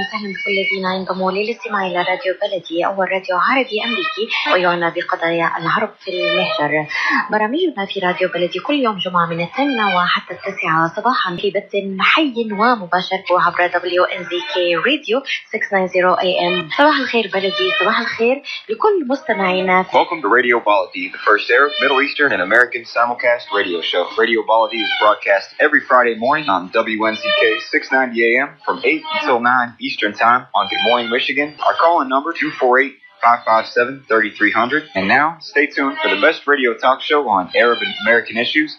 وسهلا بكل الذين ينضموا للاستماع إلى راديو بلدي، أول راديو عربي أمريكي ويعنى بقضايا العرب في المهجر. برامجنا في راديو بلدي كل يوم جمعة من 8 وحتى 9 صباحا في بث حي ومباشر عبر WNZK راديو 690 AM. صباح الخير بلدي، صباح الخير لكل مستمعينا. Welcome to Radio Baladi, the first Arab, Middle Eastern, and American simulcast radio show. Radio Baladi is broadcast every Friday morning on WNZK 690 AM from 8 until 9 Eastern Time on Good Morning, Michigan. Our call-in number 248-557-3300. And now, stay tuned for the best radio talk show on Arab and American issues.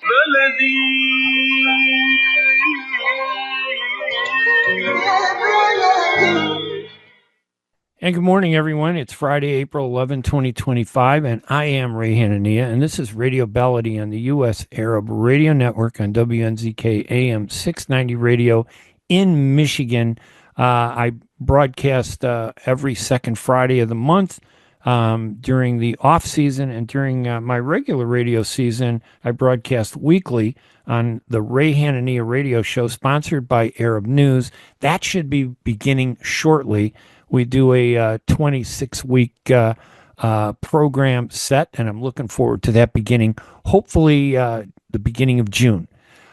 And good morning, everyone. It's Friday, April 11, 2025, and I am Ray Hanania, and this is Radio Baladi on the U.S. Arab Radio Network on WNZK AM 690 Radio in Michigan. I broadcast every second Friday of the month during the off season, and during my regular radio season, I broadcast weekly on the Ray Hanania radio show, sponsored by Arab News. That should be beginning shortly. We do a 26-week program set, and I'm looking forward to that beginning, hopefully the beginning of June.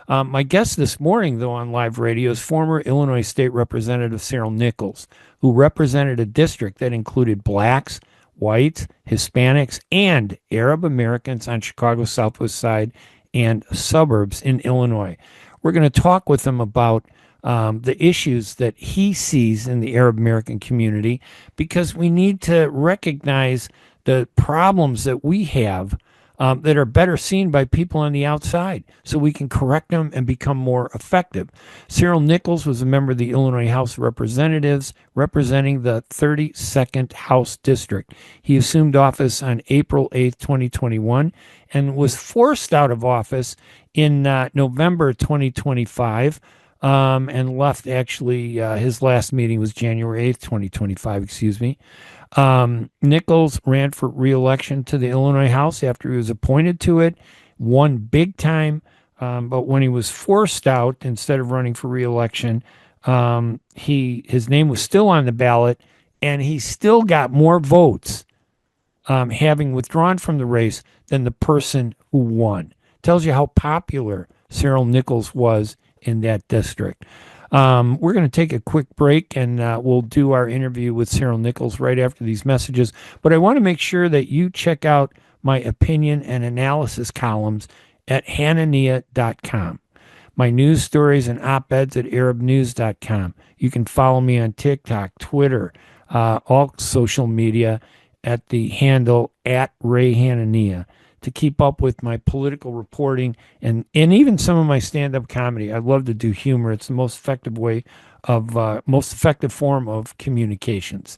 My guest this morning, though, on live radio is former Illinois State Representative Cyril Nichols, who represented a district that included blacks, whites, Hispanics, and Arab Americans on Chicago's Southwest Side and suburbs in Illinois. We're going to talk with him about the issues that he sees in the Arab American community, because we need to recognize the problems that we have that are better seen by people on the outside, so we can correct them and become more effective. Cyril Nichols was a member of the Illinois House of Representatives, representing the 32nd House District. He assumed office on April 8th, 2021, and was forced out of office in November 2025, and left, actually, his last meeting was January 8th, 2025, excuse me. Nichols ran for re-election to the Illinois House after he was appointed to it, won big time, but when he was forced out, instead of running for re-election, his name was still on the ballot, and he still got more votes, having withdrawn from the race, than the person who won. Tells you how popular Cyril Nichols was in that district. We're going to take a quick break, and we'll do our interview with Cyril Nichols right after these messages. But I want to make sure that you check out my opinion and analysis columns at Hanania.com. My news stories and op-eds at ArabNews.com. You can follow me on TikTok, Twitter, all social media at the handle at Ray Hanania, to keep up with my political reporting and even some of my stand-up comedy. I love to do humor. It's the most effective form of communications.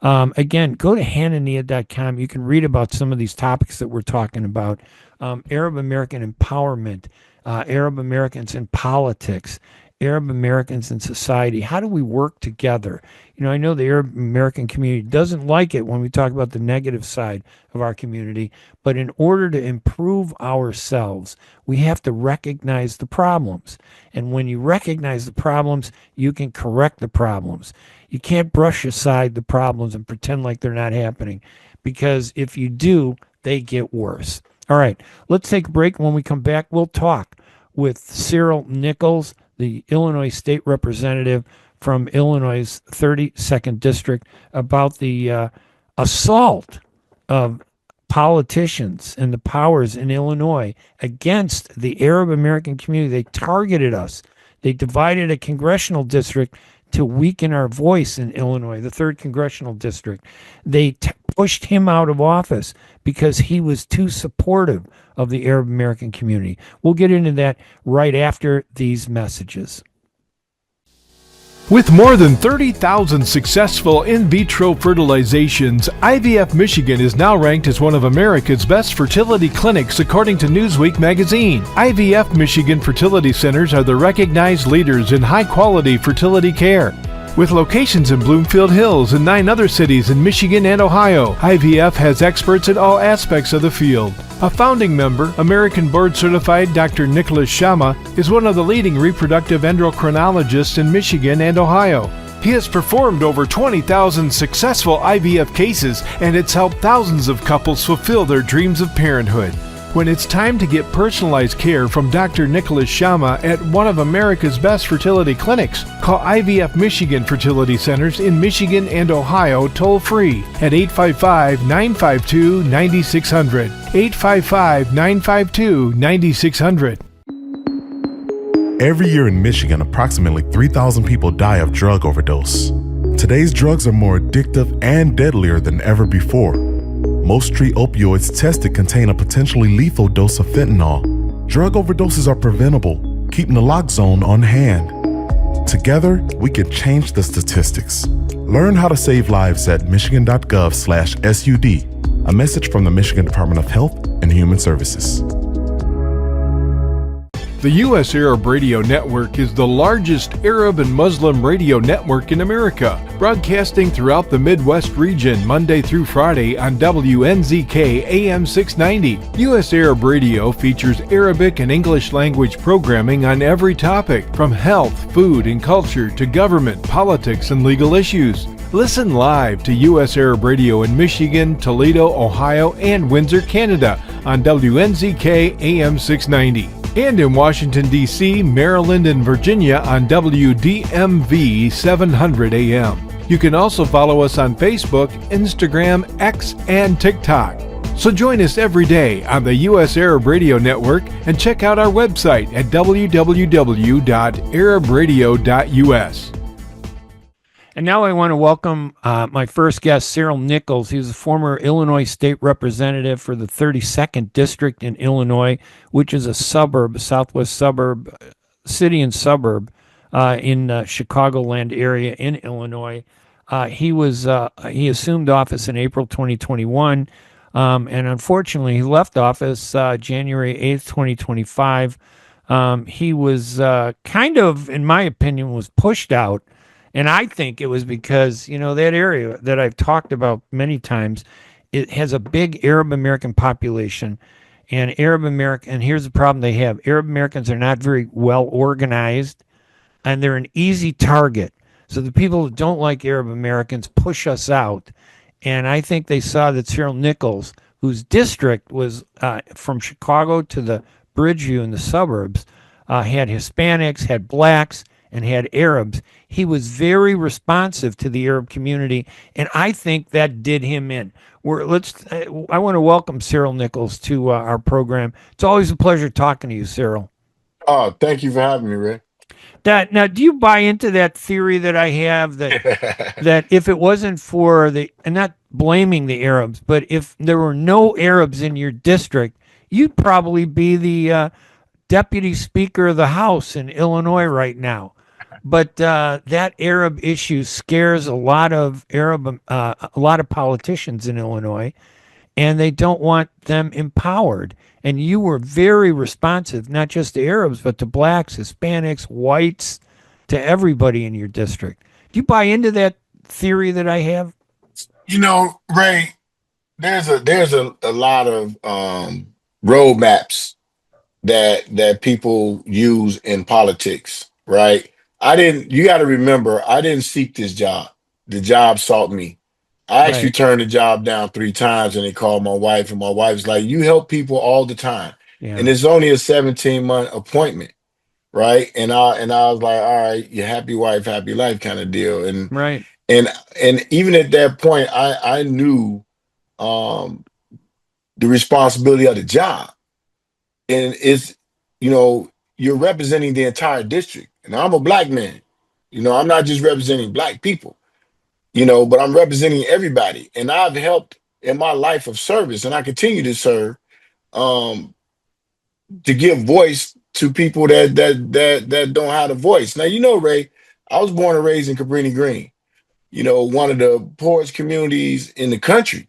Again, go to Hanania.com. You can read about some of these topics that we're talking about. Arab American empowerment, Arab Americans in politics, Arab Americans in society. How do we work together? You know, I know the Arab American community doesn't like it when we talk about the negative side of our community, but in order to improve ourselves, we have to recognize the problems. And when you recognize the problems, you can correct the problems. You can't brush aside the problems and pretend like they're not happening, because if you do, they get worse. All right, let's take a break. When we come back, we'll talk with Cyril Nichols, the Illinois State Representative from Illinois' 32nd District, about the assault of politicians and the powers in Illinois against the Arab American community. They targeted us. They divided a congressional district to weaken our voice in Illinois, the 3rd Congressional District. They pushed him out of office because he was too supportive of the Arab American community. We'll get into that right after these messages. With more than 30,000 successful in vitro fertilizations, IVF Michigan is now ranked as one of America's best fertility clinics according to Newsweek magazine. IVF Michigan fertility centers are the recognized leaders in high-quality fertility care. With locations in Bloomfield Hills and 9 other cities in Michigan and Ohio, IVF has experts in all aspects of the field. A founding member, American board-certified Dr. Nicholas Shama, is one of the leading reproductive endocrinologists in Michigan and Ohio. He has performed over 20,000 successful IVF cases, and it's helped thousands of couples fulfill their dreams of parenthood. When it's time to get personalized care from Dr. Nicholas Shama at one of America's best fertility clinics, call IVF Michigan Fertility Centers in Michigan and Ohio toll-free at 855-952-9600. 855-952-9600. Every year in Michigan, approximately 3,000 people die of drug overdose. Today's drugs are more addictive and deadlier than ever before. Most street opioids tested contain a potentially lethal dose of fentanyl. Drug overdoses are preventable. Keep naloxone on hand. Together, we can change the statistics. Learn how to save lives at michigan.gov/SUD. A message from the Michigan Department of Health and Human Services. The U.S. Arab Radio Network is the largest Arab and Muslim radio network in America, broadcasting throughout the Midwest region Monday through Friday on WNZK AM 690. U.S. Arab Radio features Arabic and English language programming on every topic, from health, food, and culture to government, politics, and legal issues. Listen live to U.S. Arab Radio in Michigan, Toledo, Ohio, and Windsor, Canada on WNZK AM 690. And in Washington, D.C., Maryland, and Virginia on WDMV 700 AM. You can also follow us on Facebook, Instagram, X, and TikTok. So join us every day on the U.S. Arab Radio Network and check out our website at www.arabradio.us. And now I want to welcome my first guest, Cyril Nichols. He was a former Illinois state representative for the 32nd District in Illinois, which is a suburb, a southwest suburb, city and suburb in Chicagoland area in Illinois. He assumed office in April 2021, and unfortunately he left office January 8th, 2025. He was kind of, in my opinion, was pushed out. And I think it was because, that area that I've talked about many times, it has a big Arab American population. And and here's the problem they have. Arab Americans are not very well organized, and they're an easy target. So the people that don't like Arab Americans push us out. And I think they saw that Cyril Nichols, whose district was from Chicago to the Bridgeview in the suburbs, had Hispanics, had blacks, and had Arabs. He was very responsive to the Arab community, and I think that did him in. I want to welcome Cyril Nichols to our program. It's always a pleasure talking to you, Cyril. Oh, thank you for having me, Ray. Now, do you buy into that theory that I have that that if it wasn't for and not blaming the Arabs, but if there were no Arabs in your district, you'd probably be the deputy speaker of the House in Illinois right now? But that Arab issue scares a lot of politicians in Illinois, and they don't want them empowered. And you were very responsive, not just to Arabs, but to blacks, Hispanics, whites, to everybody in your district. Do you buy into that theory that I have? Ray, there's a lot of roadmaps that people use in politics, right? You got to remember, I didn't seek this job. The job sought me. I actually turned the job down 3 times, and they called my wife, and my wife's like, you help people all the time. Yeah. And it's only a 17-month appointment, right? And I was like, all right, you happy wife, happy life kind of deal. And and even at that point, I knew the responsibility of the job. And it's, you're representing the entire district. And I'm a black man. I'm not just representing black people, but I'm representing everybody. And I've helped in my life of service, and I continue to serve, to give voice to people that don't have a voice. Now, Ray, I was born and raised in Cabrini Green, one of the poorest communities in the country.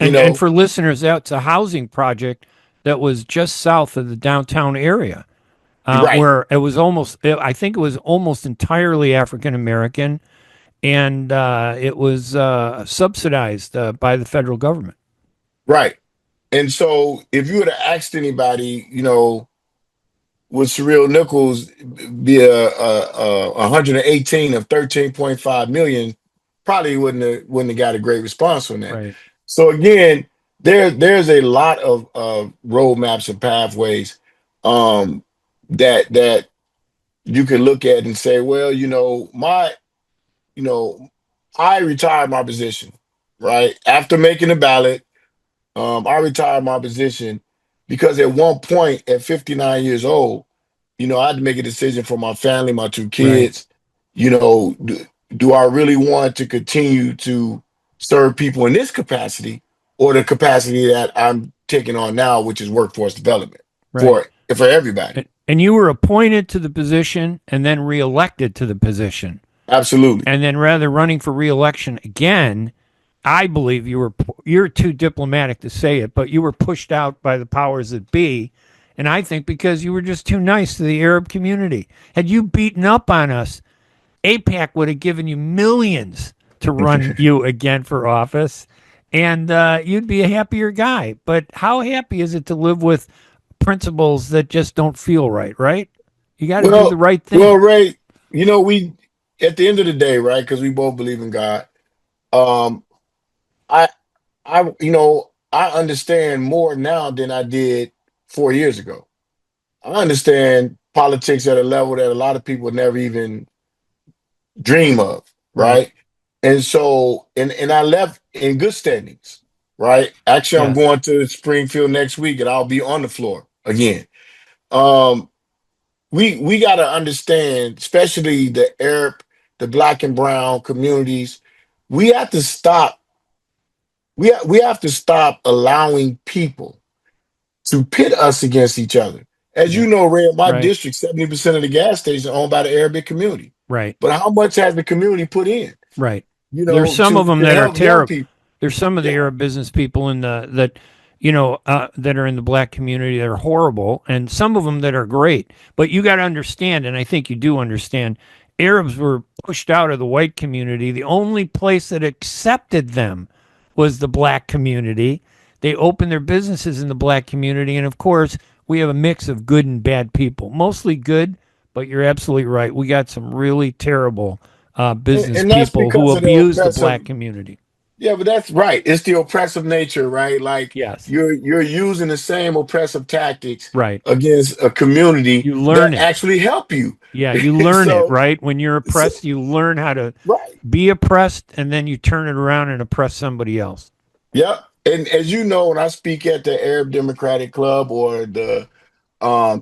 And for listeners, that's a housing project that was just south of the downtown area. Where it was I think it was almost entirely African American, and it was subsidized by the federal government. Right. And so if you would have asked anybody, would Cyril Nichols be a 118 of 13.5 million, probably wouldn't have got a great response on that. Right. So again, there's a lot of roadmaps and pathways that you can look at and say, well, I retired my position, right? After making the ballot, I retired my position because at one point at 59 years old, I had to make a decision for my family, my two kids. Do I really want to continue to serve people in this capacity or the capacity that I'm taking on now, which is workforce development for everybody? And you were appointed to the position and then reelected to the position. Absolutely. And then rather running for reelection again, I believe you're too diplomatic to say it, but you were pushed out by the powers that be. And I think because you were just too nice to the Arab community. Had you beaten up on us, AIPAC would have given you millions to run you again for office, and you'd be a happier guy. But how happy is it to live with principles that just don't feel right, right? You got to do the right thing. Well, Ray, we, at the end of the day, right, because we both believe in God, I understand more now than I did 4 years ago. I understand politics at a level that a lot of people never even dream of, right? And so, and I left in good standings, right? Actually, I'm going to Springfield next week, and I'll be on the floor again. We got to understand, especially the Arab, the Black and Brown communities. We have to stop. We have to stop allowing people to pit us against each other. As you know, Ray, in my district, 70% of the gas stations are owned by the Arabic community. Right. But how much has the community put in? Right. There's some of them that are terrible. People. There's some of the Arab business people in that are in the Black community that are horrible, and some of them that are great. But you got to understand, and I think you do understand, Arabs were pushed out of the white community. The only place that accepted them was the Black community. They opened their businesses in the Black community, and of course, we have a mix of good and bad people. Mostly good, but you're absolutely right. We got some really terrible business people who abuse the Black community. Yeah, but that's right. It's the oppressive nature, right? Like, you're using the same oppressive tactics against a community that actually help you. Yeah, you learn it, right? When you're oppressed, you learn how to be oppressed, and then you turn it around and oppress somebody else. Yeah, and as you know, when I speak at the Arab Democratic Club or the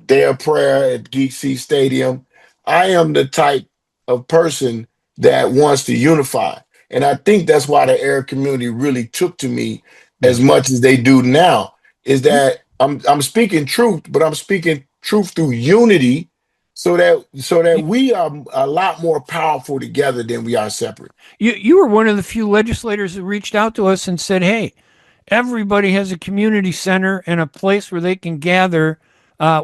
Day of Prayer at Geek Sea Stadium, I am the type of person that wants to unify. And I think that's why the Arab community really took to me as much as they do now, is that I'm speaking truth, but I'm speaking truth through unity so that we are a lot more powerful together than we are separate. You were one of the few legislators who reached out to us and said, hey, everybody has a community center and a place where they can gather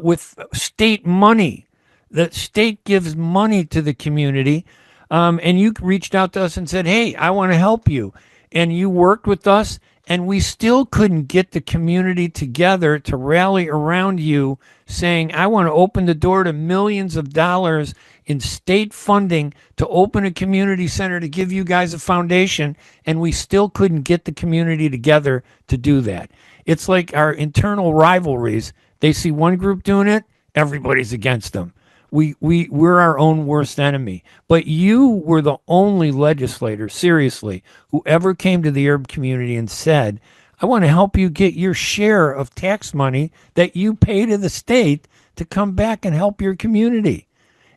with state money. The state gives money to the community. And you reached out to us and said, hey, I want to help you. And you worked with us, and we still couldn't get the community together to rally around you saying, I want to open the door to millions of dollars in state funding to open a community center to give you guys a foundation. And we still couldn't get the community together to do that. It's like our internal rivalries. They see one group doing it, everybody's against them. We're our own worst enemy. But you were the only legislator, seriously, who ever came to the Arab community and said, I want to help you get your share of tax money that you pay to the state to come back and help your community.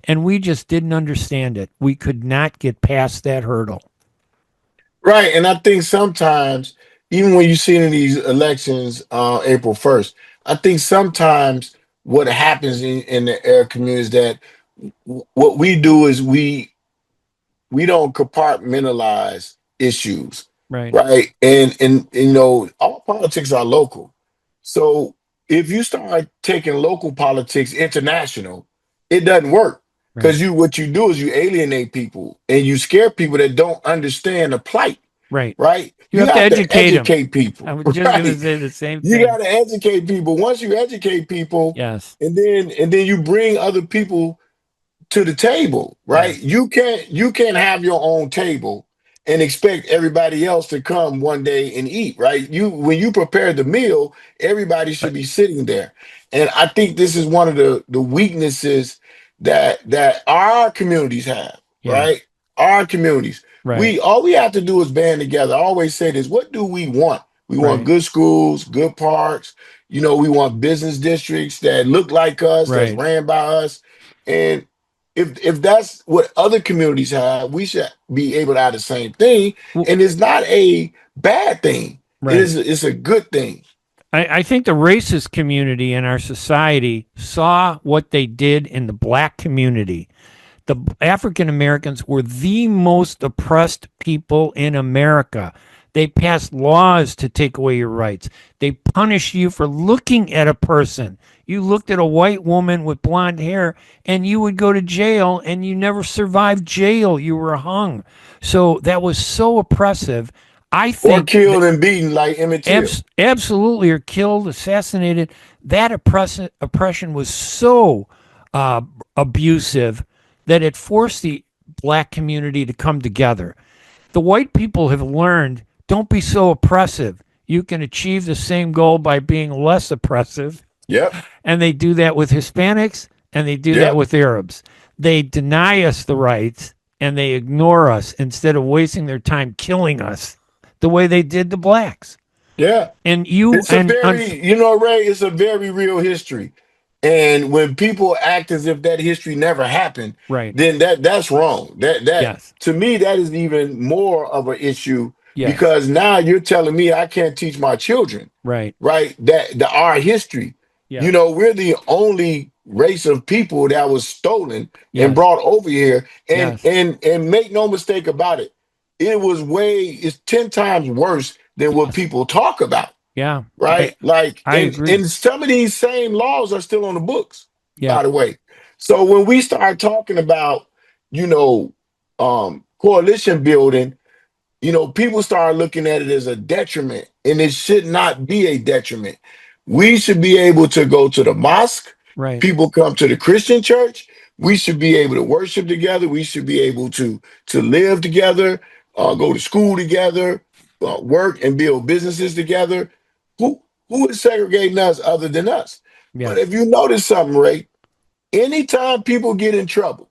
And we just didn't understand it. We could not get past that hurdle. Right. And I think sometimes, even when you see in these elections April 1st, I think sometimes what happens in the Arab community is that what we do is we don't compartmentalize issues, right? And all politics are local. So if you start taking local politics international, it doesn't work. Because what you do is you alienate people and you scare people that don't understand the plight. Right. Right. You have to educate them. people. I was just going to say the same thing. You got to educate people. Once you educate people, yes, and then you bring other people to the table, right? Yes. You can't have your own table and expect everybody else to come one day and eat, right? When you prepare the meal, everybody should be sitting there. And I think this is one of the weaknesses that our communities have, right? Our communities. Right. All we have to do is band together. I always say this, what do we want? We want Right. good schools, good parks, we want business districts that look like us, that's Right. ran by us. And if that's what other communities have, we should be able to have the same thing. Well, And it's not a bad thing. Right. It's a good thing. I think the racist community in our society saw what they did in the black community. The African Americans were the most oppressed people in America. They passed laws to take away your rights. They punished you for looking at a person. You looked at a white woman with blonde hair and you would go to jail, and you never survived jail. You were hung. So that was so oppressive. I think, or killed and beaten like Emmett Till. Absolutely, or killed, assassinated. That oppression was so abusive that it forced the black community to come together. The white people have learned, don't be so oppressive. You can achieve the same goal by being less oppressive. Yep. And they do that with Hispanics, and they do Yep. that with Arabs. They deny us the rights, and they ignore us instead of wasting their time killing us the way they did the blacks. Yeah. And you It's and Ray, it's a very real history. And when people act as if that history never happened, Right. then that's wrong. That Yes. To me, that is even more of an issue. Yes. Because now you're telling me I can't teach my children, Right. that our history. Yeah. We're the only race of people that was stolen Yes. and brought over here. And Yes. and make no mistake about it, it's 10 times worse than what people talk about. Yeah. Right? I agree. And some of these same laws are still on the books, Yeah. by the way. So when we start talking about, coalition building, people start looking at it as a detriment, and it should not be a detriment. We should be able to go to the mosque. Right. People come to the Christian church. We should be able to worship together. We should be able to live together, go to school together, work and build businesses together. Who is segregating us other than us? Yes. But if you notice something, Ray, anytime people get in trouble,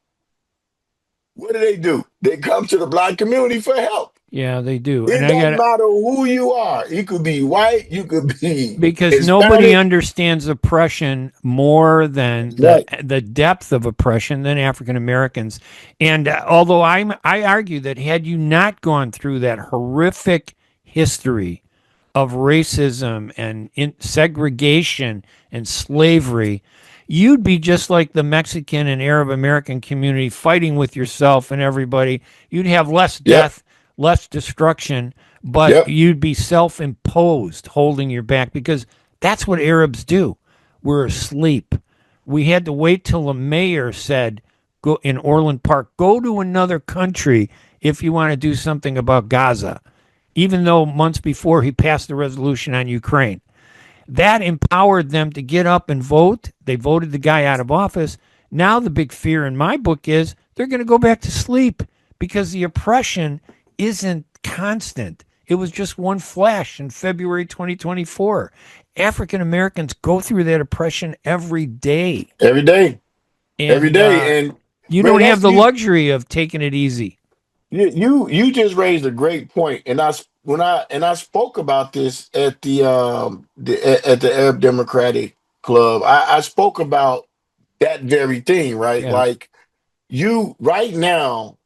what do? They come to the black community for help. Yeah, they do. It And doesn't matter who you are. You could be white, you could be because Hispanic. nobody understands oppression more than the depth of oppression than African Americans. And although I argue that had you not gone through that horrific history of racism and segregation and slavery, you'd be just like the Mexican and Arab American community, fighting with yourself and everybody. You'd have less death, less destruction, but you'd be self-imposed, holding your back, because that's what Arabs do. We're asleep. We had to wait till the mayor said, go in Orland Park, go to another country if you want to do something about Gaza, even though months before he passed the resolution on Ukraine. That empowered them to get up and vote. They voted the guy out of office. Now the big fear in my book is they're going to go back to sleep because the oppression isn't constant. It was just one flash in February 2024. African Americans go through that oppression every day. Every day. And, every day. And you don't have the luxury of taking it easy. You just raised a great point, and I spoke about this at the Arab Democratic Club. I spoke about that very thing, right? Yeah. Like right now,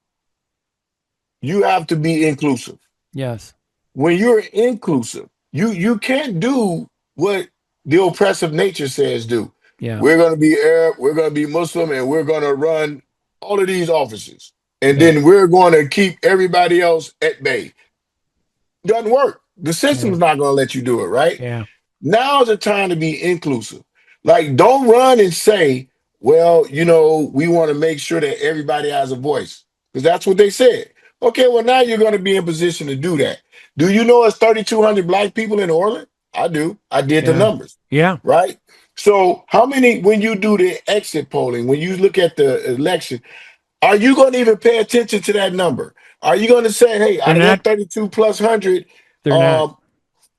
you have to be inclusive. Yes. When you're inclusive, you can't do what the oppressive nature says do. Yeah. We're going to be Arab, we're going to be Muslim, and we're going to run all of these offices. And then we're going to keep everybody else at bay. Doesn't work. The system's not going to let you do it, right? Yeah. Now's the time to be inclusive. Like, don't run and say, well, we want to make sure that everybody has a voice because that's what they said. Okay, well, now you're going to be in position to do that. Do you know it's 3,200 black people in Orland? I do. I did the Yeah. numbers, Yeah. right? So, how many, when you do the exit polling, when you look at the election, are you going to even pay attention to that number? Are you going to say, hey, They're out of not. that 32 plus 100, They're not.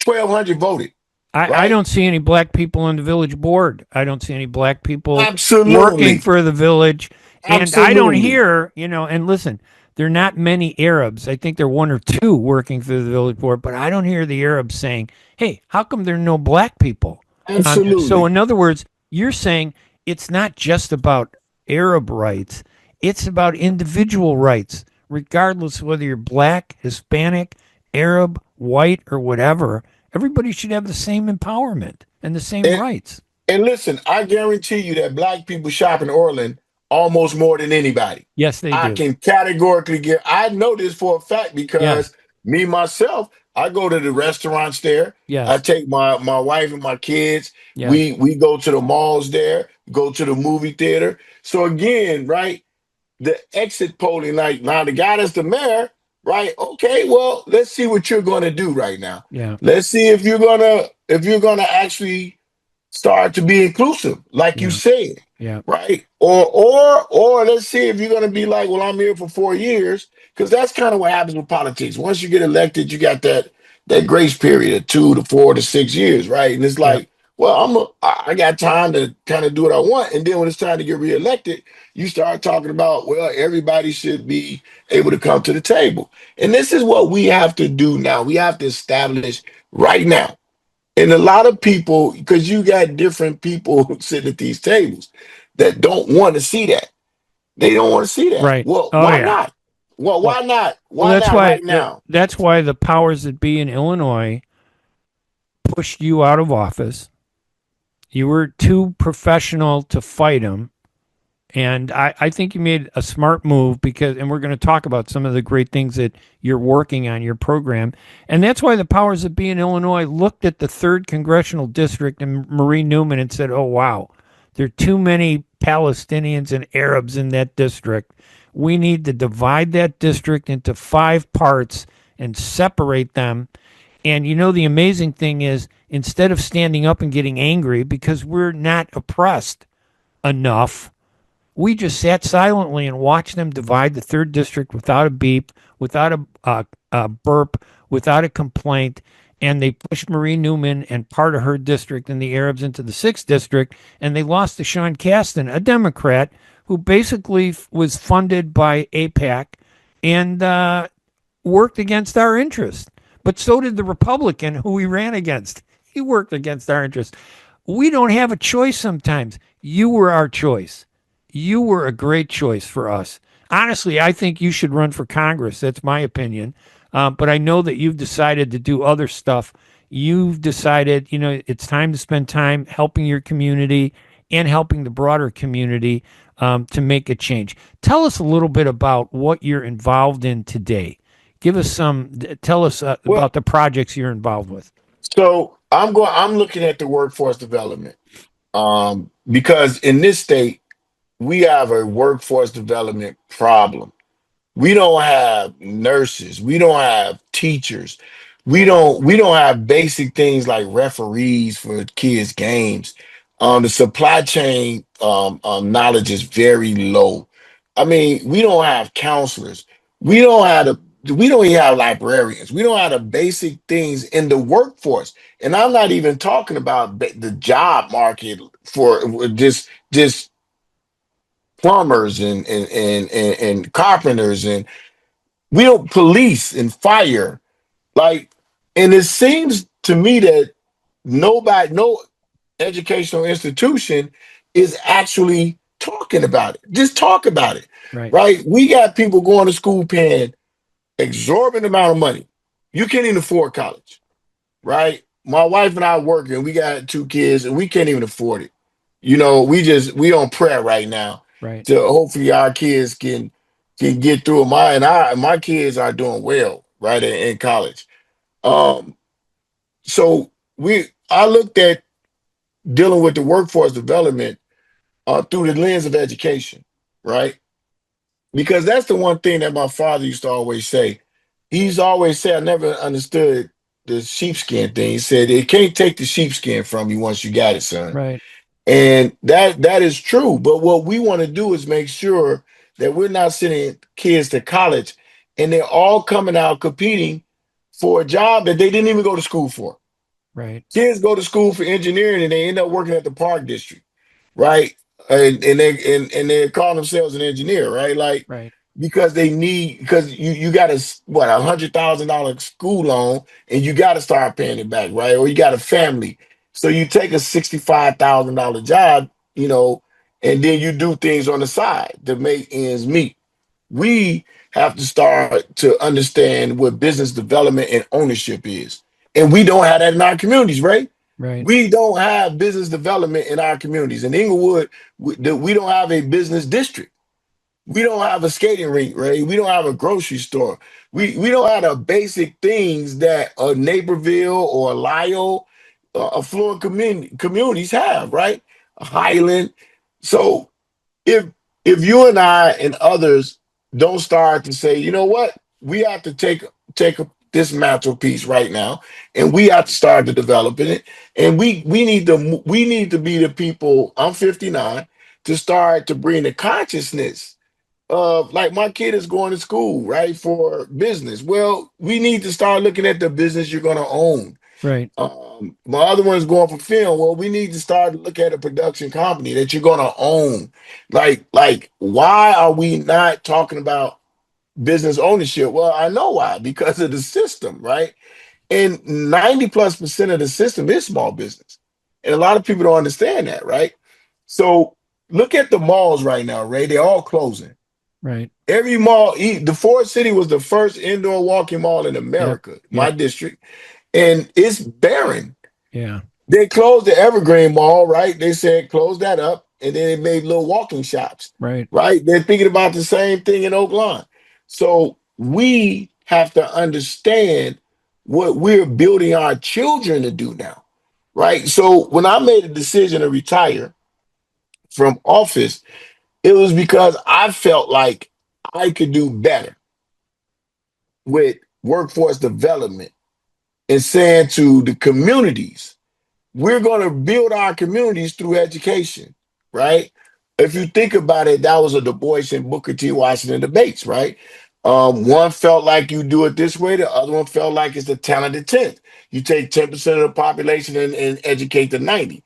1,200 voted, I right? don't see any black people on the village board. I don't see any black people working Absolutely. for the village. And I don't Absolutely. hear, and listen, there are not many Arabs. I think there are one or two working for the village board, but I don't hear the Arabs saying, hey, how come there are no black people on this? So, Absolutely. in other words, you're saying it's not just about Arab rights, it's about individual rights, regardless of whether you're black, Hispanic, Arab, white, or whatever. Everybody should have the same empowerment and the same And rights. and listen, I guarantee you that black people shop in Orland almost more than anybody. Yes, they I do. can categorically get. I know this for a fact Yes, because me myself, I go to the restaurants there. I yes, take my wife and my kids. yes, We go to the malls there. Go to the movie theater. So again, right, the exit polling, like now the guy that's the mayor, right? Okay, well, let's see what you're going to do right now. yeah, Let's see if you're gonna actually start to be inclusive, like you yeah, said, yeah, right? Or let's see if you're gonna be like, well, I'm here for 4 years, because that's kind of what happens with politics. Once you get elected, you got that grace period of 2 to 4 to 6 years, right? And it's yeah, like, well, I got time to kind of do what I want, and then when it's time to get reelected, you start talking about, well, everybody should be able to come to the table, and this is what we have to do now. We have to establish right now, and a lot of people, because you got different people sitting at these tables that don't want to see that. They don't want to see that. right. Well, Oh, why yeah. not? Well, Well, why not? well, Why not right now? that's why the powers that be in Illinois pushed you out of office. You were too professional to fight them. And I think you made a smart move because, and we're going to talk about some of the great things that you're working on your program. And that's why the powers that be in Illinois looked at the third congressional district and Marie Newman and said, oh, wow, there are too many Palestinians and Arabs in that district. We need to divide that district into 5 parts and separate them. And the amazing thing is, instead of standing up and getting angry because we're not oppressed enough, we just sat silently and watched them divide the third district without a beep, without a burp, without a complaint. And they pushed Marie Newman and part of her district and the Arabs into the sixth district. And they lost to Sean Casten, a Democrat who basically was funded by AIPAC and worked against our interests. But so did the Republican who he ran against. He worked against our interests. We don't have a choice sometimes. You were our choice. You were a great choice for us. Honestly, I think you should run for Congress. That's my opinion. But I know that you've decided to do other stuff. You've decided, it's time to spend time helping your community and helping the broader community to make a change. Tell us a little bit about what you're involved in today. Tell us Well, about the projects you're involved with. so I'm looking at the workforce development. Because in this state, we have a workforce development problem. We don't have nurses. We don't have teachers. We don't have basic things like referees for kids' games. The supply chain knowledge is very low. I mean, we don't have counselors. We don't have we don't even have librarians. We don't have the basic things in the workforce. And I'm not even talking about the job market for just plumbers and carpenters, and we don't police and fire, like, and it seems to me that no educational institution is actually talking about it. Just talk about it, Right. right? We got people going to school paying exorbitant amount of money. You can't even afford college, right? My wife and I work, and we got 2 kids, and we can't even afford it. We on prayer right now Right. to hopefully our kids can get through. My kids are doing well, right, in college. Um, so I looked at dealing with the workforce development. through the lens of education, right? Because that's the one thing that my father used to always say. He used to always say, I never understood the sheepskin thing. He said, they can't take the sheepskin from you once you got it, son. Right. And that is true. But what we want to do is make sure that we're not sending kids to college and they're all coming out competing for a job that they didn't even go to school for. Right. Kids go to school for engineering and they end up working at the park district, right? And they call themselves an engineer, right? Like Right. because you got $100,000 school loan and you got to start paying it back, right? Or you got a family, so you take a $65,000 job, and then you do things on the side to make ends meet. We have to start to understand what business development and ownership is, and we don't have that in our communities, right? Right. We don't have business development in our communities. In Inglewood, we don't have a business district. We don't have a skating rink, right? We don't have a grocery store. We don't have the basic things that a Naperville or a Lyle, affluent communities have, right? A Highland. So if you and I and others don't start to say, you know what, we have to this mantelpiece right now, and we have to start to develop it, and we need to be the people. I'm 59 to start to bring the consciousness of, like, my kid is going to school, right, for business. Well, we need to start looking at the business you're going to own. Right. My other one's going for film. Well, we need to start to look at a production company that you're going to own. Like, why are we not talking about business ownership? Well, I know why, because of the system, right? And 90+% of the system is small business. And a lot of people don't understand that, right? So look at the malls right now, Ray. They're all closing. Right. Every mall, the Ford City was the first indoor walking mall in America, my district, and it's barren. Yeah. They closed the Evergreen Mall, right? They said close that up, and then they made little walking shops, Right. right? They're thinking about the same thing in Oak Lawn. So we have to understand what we're building our children to do now, right? So when I made a decision to retire from office, it was because I felt like I could do better with workforce development and saying to the communities, we're going to build our communities through education, right? If you think about it, that was a Du Bois and Booker T. Washington debates, right? One felt like you do it this way, the other one felt like it's the 10 of the 10th. You take 10% of the population and educate the 90.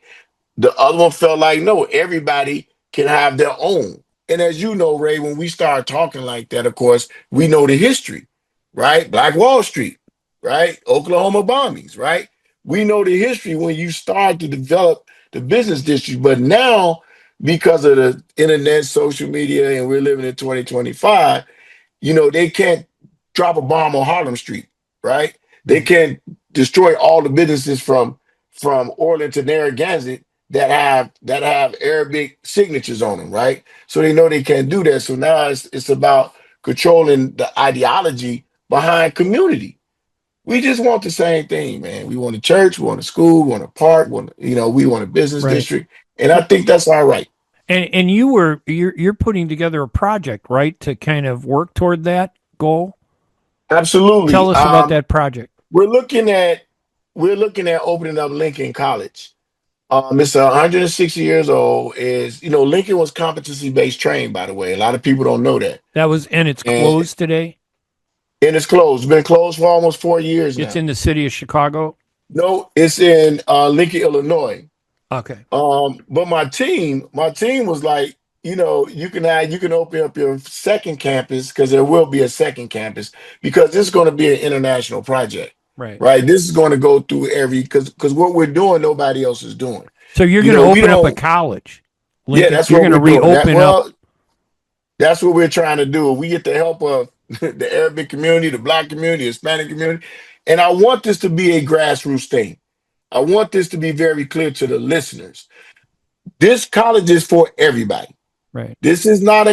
The other one felt like, no, everybody can have their own. And as you know, Ray, when we start talking like that, of course, we know the history, right? Black Wall Street, right? Oklahoma bombings, right? We know the history when you start to develop the business district. But now, because of the internet, social media, and we're living in 2025, they can't drop a bomb on Harlem Street, right? They can't destroy all the businesses from Orland to Narragansett that have Arabic signatures on them, right? So they know they can't do that. So now it's about controlling the ideology behind community. We just want the same thing, man. We want a church, we want a school, we want a park, we want a business district, and I think that's all right. And you're putting together a project, right, to kind of work toward that goal? Absolutely. Tell us about that project. We're looking at opening up Lincoln College. It's 160 years old. Lincoln was competency-based trained, by the way. A lot of people don't know that. It's closed today? And it's closed. It's been closed for almost 4 years now. It's in the city of Chicago? No, it's in Lincoln, Illinois. Okay. But my team was like, you can open up your second campus, because there will be a second campus, because this is going to be an international project. Right. Right. This is going to go through because what we're doing, nobody else is doing. So you're going to open up a college. Lincoln, yeah, that's you're what going to reopen up. That's what we're trying to do. We get the help of the Arabic community, the Black community, Hispanic community. And I want this to be a grassroots thing. I want this to be very clear to the listeners. This college is for everybody. Right. This is not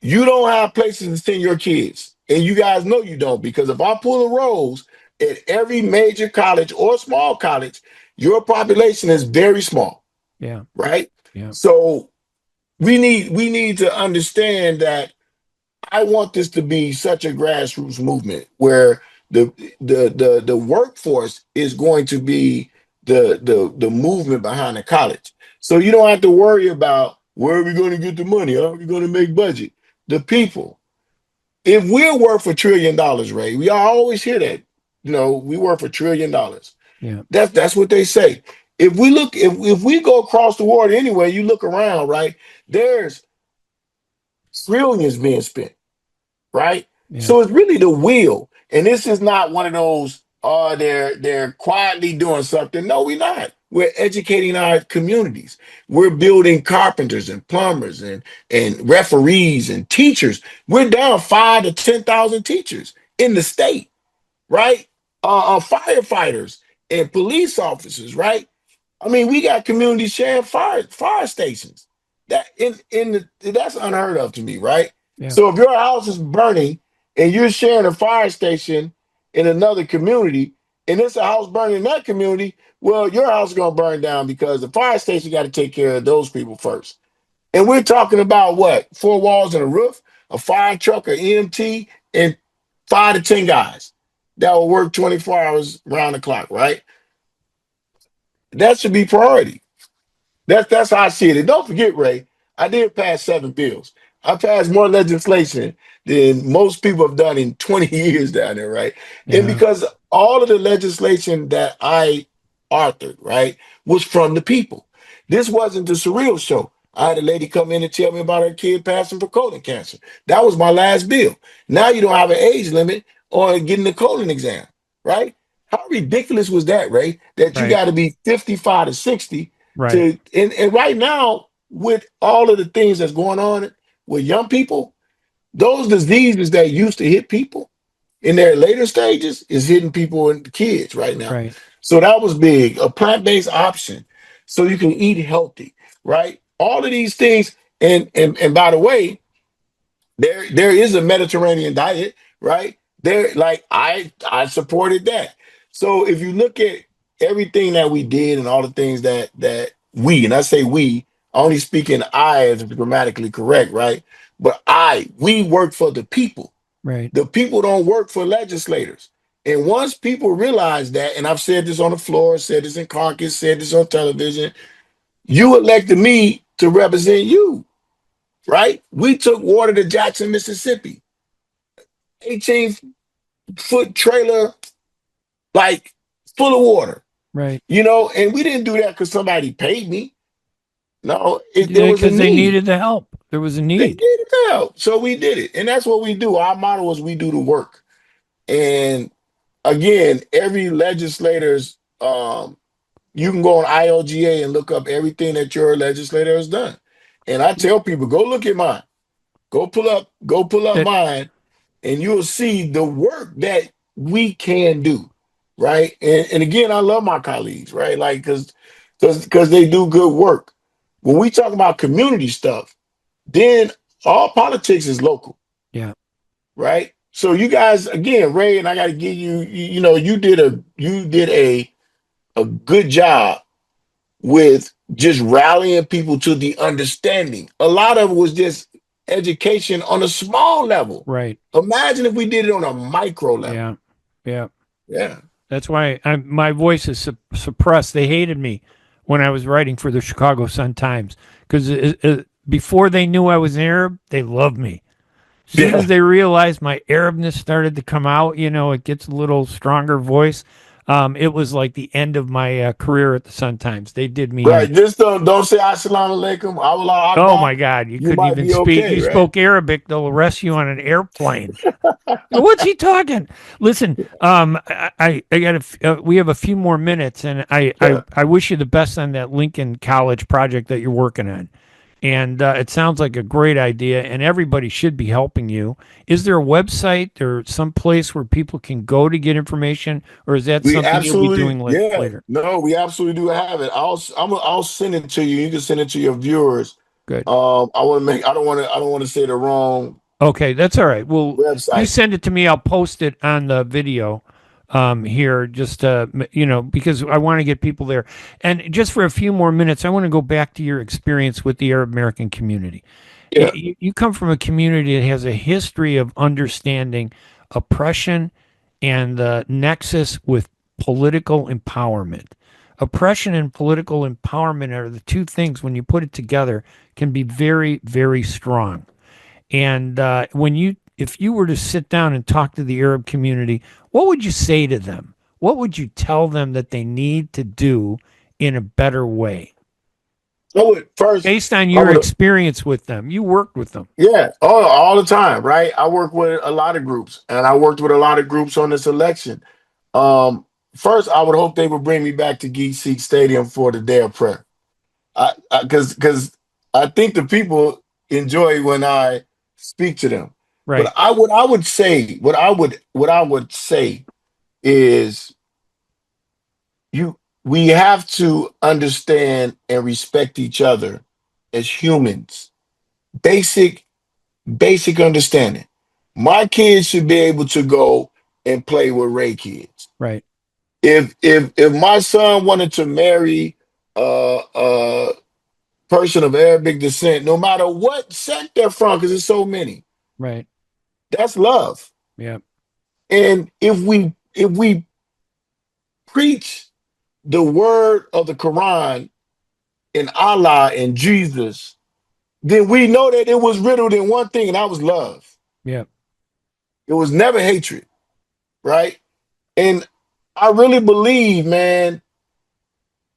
you don't have places to send your kids. And you guys know you don't, because if I pull the rolls at every major college or small college, your population is very small. Yeah. Right. Yeah. So we need to understand that I want this to be such a grassroots movement where the workforce is going to be the movement behind the college. So you don't have to worry about where are we going to get the money? How are we going to make budget? The people. If we're worth $1 trillion, Ray, we always hear that. We worth $1 trillion. Yeah. That's what they say. If we go across the water anyway, you look around, right? There's trillions being spent, right? Yeah. So it's really the wheel. And this is not one of those, they're quietly doing something. No, we're not. We're educating our communities. We're building carpenters and plumbers and referees and teachers. We're down 5 to 10,000 teachers in the state, right? Firefighters and police officers, right? I mean, we got communities sharing fire stations. That's unheard of to me, right? Yeah. So if your house is burning and you're sharing a fire station in another community, and it's a house burning in that community, well, your house is gonna burn down because the fire station got to take care of those people first. And we're talking about what? 4 walls and a roof, a fire truck, an EMT, and 5 to 10 guys that will work 24 hours around the clock, right? That should be priority. That's how I see it. And don't forget, Ray, I did pass 7 bills. I passed more legislation than most people have done in 20 years down there, right? Yeah. And because all of the legislation that I authored, right, was from the people. This wasn't the Surreal show. I had a lady come in and tell me about her kid passing for colon cancer. That was my last bill. Now you don't have an age limit on getting the colon exam, right? How ridiculous was that, Ray? That you Right. got to be 55 to 60 Right. and right now, with all of the things that's going on with young people, those diseases that used to hit people in their later stages is hitting people and kids right now. Right. So that was big. A plant-based option so you can eat healthy, right? All of these things. And by the way, there is a Mediterranean diet, right? There, like I supported that. So if you look at everything that we did and all the things that we, and I say we, only speaking I as grammatically correct, right? But we work for the people. Right. The people don't work for legislators. And once people realize that, and I've said this on the floor, said this in caucus, said this on television, you elected me to represent you, right? We took water to Jackson, Mississippi, 18-foot trailer, like full of water, Right. and we didn't do that because somebody paid me. No, there was a Because they need. needed the help. There was a They need. needed help. So we did it. And that's what we do. Our motto is we do the work. And again, every legislator's, you can go on IOGA and look up everything that your legislator has done. And I tell people, go look at mine. Go pull up It- mine, and you'll see the work that we can do, right? And again, I love my colleagues, right? Like because they do good work. When we talk about community stuff, then all politics is local, Yeah. right? So you guys, again, Ray, and I got to give you did a good job with just rallying people to the understanding. A lot of it was just education on a small level. Right. Imagine if we did it on a micro level. Yeah. Yeah. Yeah. That's why my voice is suppressed. They hated me when I was writing for the Chicago Sun-Times because before they knew I was Arab, they loved me. As soon as they realized my Arabness started to come out, it gets a little stronger voice. It was like the end of my career at the Sun-Times. They did me Right. in. Just don't say assalamu alaikum. Oh my God! You couldn't might even be speak. okay, You right? spoke Arabic. They'll arrest you on an airplane. What's he talking? Listen, I got we have a few more minutes, and I wish you the best on that Lincoln College project that you're working on. And it sounds like a great idea, and everybody should be helping you. Is there a website or some place where people can go to get information, or is that We something you'll be absolutely, doing yeah. later? No, we absolutely do have it. I'll send it to you. You can send it to your viewers. Good. I don't want to say the wrong Okay, that's all right. Well, you website. send it to me. I'll post it on the video here, just because I want to get people there. And just for a few more minutes, I want to go back to your experience with the Arab American community. Yeah. You come from a community that has a history of understanding oppression and the nexus with political empowerment. Oppression and political empowerment are the two things, when you put it together, can be very, very strong. And if you were to sit down and talk to the Arab community, what would you say to them? What would you tell them that they need to do in a better way? I would first, based on your experience with them. You worked with them. Yeah, all the time, right? I work with a lot of groups, and I worked with a lot of groups on this election. First, I would hope they would bring me back to Geek Seek Stadium for the day of prayer, because I think the people enjoy when I speak to them. Right. But what I would say is we have to understand and respect each other as humans. Basic understanding. My kids should be able to go and play with Ray kids. Right. If my son wanted to marry a person of Arabic descent, no matter what sect they're from, because there's so many. Right. That's love. Yeah. And if we preach the word of the Quran and Allah and Jesus, then we know that it was riddled in one thing, and that was love. Yeah. It was never hatred, right? And I really believe, man,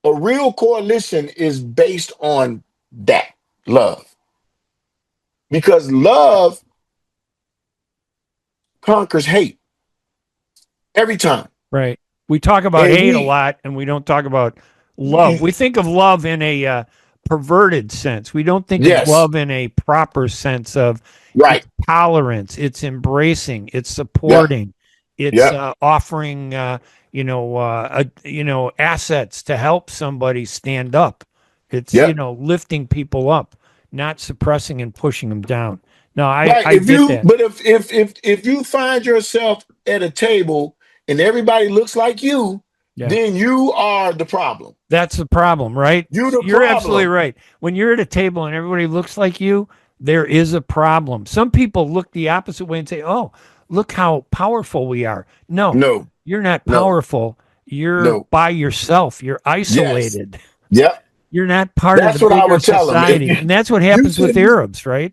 a real coalition is based on that, love. Because love conquers hate every time. Right. We talk about hate a lot, and we don't talk about love. We think of love in a perverted sense. We don't think of love in a proper sense of it's tolerance, it's embracing, it's supporting, it's offering assets to help somebody stand up. It's lifting people up, not suppressing and pushing them down. No, I get that. But if you find yourself at a table and everybody looks like you, then you are the problem. That's the problem, right? You're problem. Absolutely right. When you're at a table and everybody looks like you, there is a problem. Some people look the opposite way and say, "Oh, look how powerful we are." No, you're not powerful. You're by yourself. You're isolated. Yep. You're not part of the bigger society. And that's what happens with Arabs, right?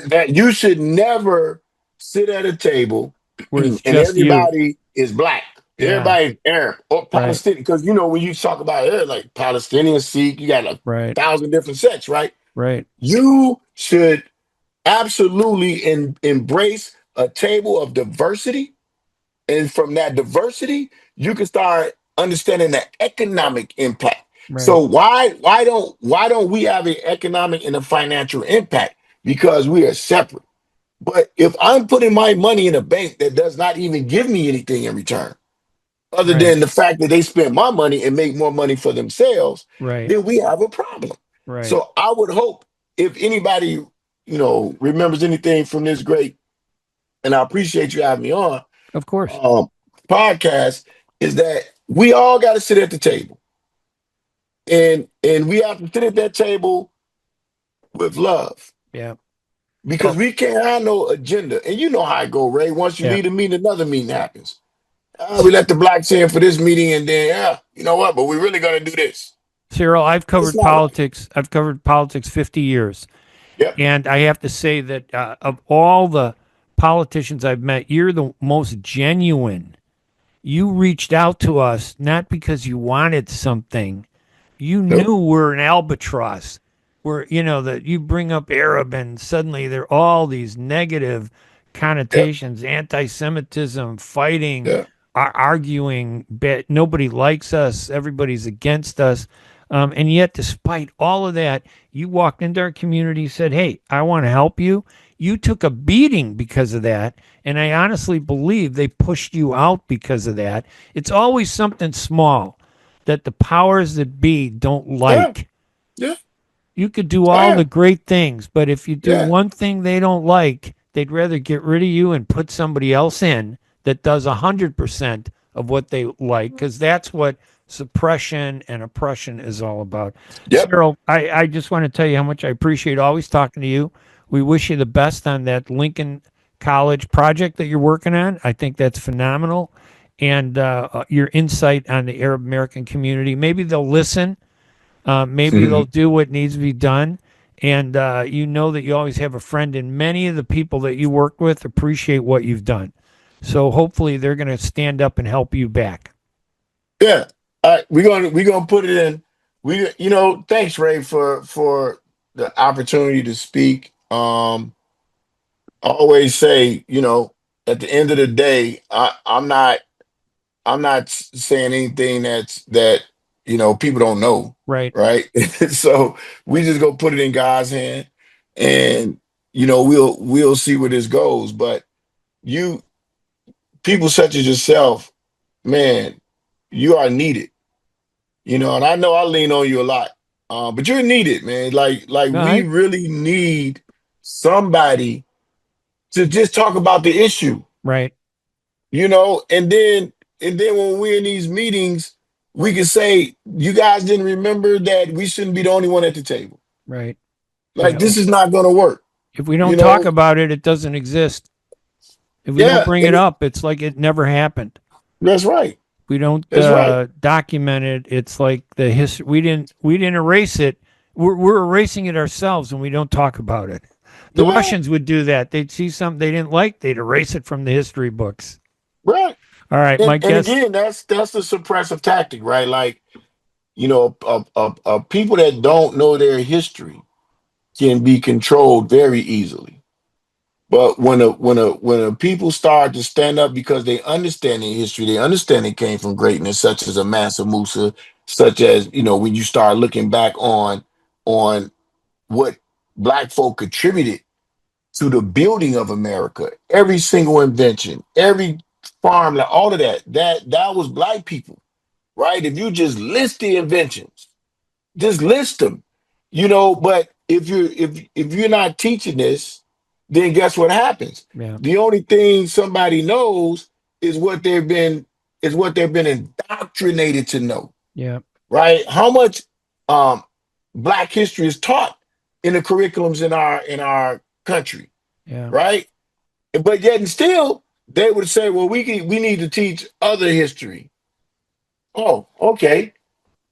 That you should never sit at a table and everybody is black. Everybody's Arab or Palestinian. Because when you talk about Arab, like Palestinian, Sikh, you got like 1,000 different sects, right? Right. You should absolutely embrace a table of diversity. And from that diversity, you can start understanding the economic impact. Right. So why don't we have an economic and a financial impact? Because we are separate. But if I'm putting my money in a bank that does not even give me anything in return, other than the fact that they spend my money and make more money for themselves, then we have a problem. Right. So I would hope if anybody, remembers anything from this great, and I appreciate you having me on, of course, podcast, is that we all got to sit at the table. And we have to sit at that table with love. Yeah. Because we can't have no agenda. And you know how it go, Ray. Once you leave a meeting, another meeting happens. We let the blacks in for this meeting, and then, you know what? But we're really going to do this. Cyril, I've covered politics. I've covered politics 50 years. Yep. And I have to say that of all the politicians I've met, you're the most genuine. You reached out to us not because you wanted something. You knew we're an albatross. Where that you bring up Arab and suddenly there are all these negative connotations, anti-Semitism, fighting, arguing. Nobody likes us. Everybody's against us. And yet, despite all of that, you walked into our community, said, "Hey, I want to help you." You took a beating because of that, and I honestly believe they pushed you out because of that. It's always something small that the powers that be don't like. Yeah. You could do all the great things, but if you do one thing they don't like, they'd rather get rid of you and put somebody else in that does 100% of what they like, because that's what suppression and oppression is all about. Yep. Cyril, I just want to tell you how much I appreciate always talking to you. We wish you the best on that Lincoln College project that you're working on. I think that's phenomenal. And your insight on the Arab American community. Maybe they'll listen. Maybe they'll do what needs to be done. And you know that you always have a friend, and many of the people that you work with appreciate what you've done. So hopefully they're going to stand up and help you back. Yeah. All right. We're gonna put it in. Thanks, Ray, for the opportunity to speak. I always say, at the end of the day, I'm not saying anything that people don't know, Right. right? So we just go put it in God's hand, and we'll see where this goes. But you people such as yourself, man, you are needed. And I know I lean on you a lot, but you're needed, man. Like No, we really need somebody to just talk about the issue, right. and then when we're in these meetings, we can say, you guys didn't remember that we shouldn't be the only one at the table. Right. Like, Yeah. this is not going to work. If we don't you talk know? about it, it doesn't exist. If we Yeah, don't bring it up, it's like it never happened. That's right. We don't That's right. document it. It's like the history. We didn't erase it. We're erasing it ourselves when we don't talk about it. The Yeah, Russians would do that. They'd see something they didn't like, they'd erase it from the history books. right. All right, And my and guess. again, that's the suppressive tactic, right? Like, people that don't know their history can be controlled very easily. But when a people start to stand up because they understand their history, they understand they came from greatness, such as a Mansa Musa, such as when you start looking back on what Black folk contributed to the building of America, every single invention, every farm, like all of that was Black people, right? If you just list the inventions, just list them, but if you're not teaching this, then guess what happens? Yeah. The only thing somebody knows is what they've been indoctrinated to know, Yeah. right? How much um Black history is taught in the curriculums in our country, Yeah. right? But yet and still they would say, well, we need to teach other history. Oh, okay.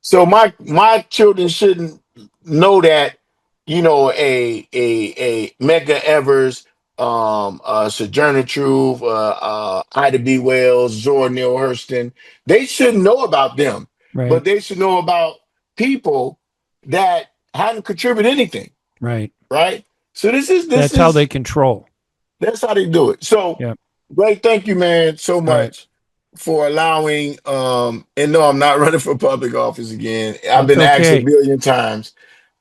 So my children shouldn't know that, a Medgar Evers, Sojourner Truth, Ida B. Wells, Zora Neale Hurston. They shouldn't know about them, Right. but they should know about people that hadn't contributed anything, Right. right? So That's how they control. that's how they do it. So, Yeah. Greg, thank you, man, so All right. much for allowing. And no, I'm not running for public office again. I've That's been asked a okay. billion times.